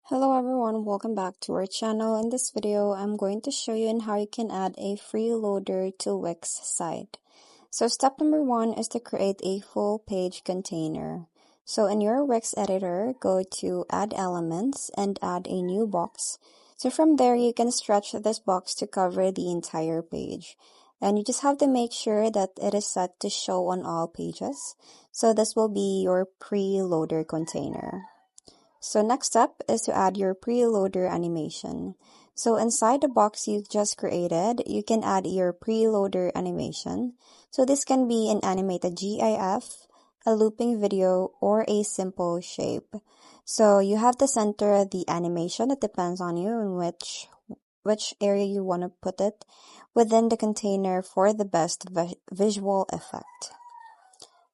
Hello everyone, welcome back to our channel. In this video, I'm going to show you how you can add a Preloader to Wix site. So step number 1 is to create a full page container. So in your Wix editor, go to Add Elements and add a new box. So from there, you can stretch this box to cover the entire page. And you just have to make sure that it is set to show on all pages. So this will be your Preloader container. So next step is to add your preloader animation. So inside the box you just created, you can add your preloader animation. So this can be an animated GIF, a looping video, or a simple shape. So you have to center the animation. It depends on you in which area you want to put it within the container for the best visual effect.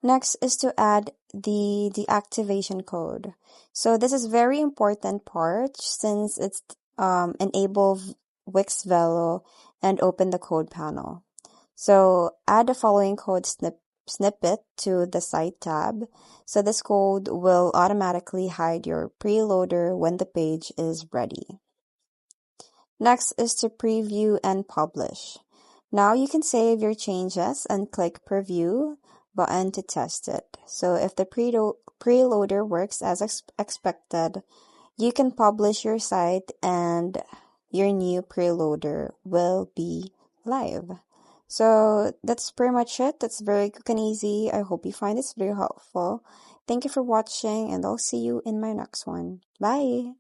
Next is to add the deactivation code. So this is very important part since it's enable Wix Velo and open the code panel. So add the following code snippet to the site tab. So this code will automatically hide your preloader when the page is ready. Next is to preview and publish. Now you can save your changes and click preview button to test it. So if the preloader works as expected, you can publish your site and your new preloader will be live. So that's pretty much it. That's very quick and easy. I hope you find this video helpful. Thank you for watching and I'll see you in my next one. Bye!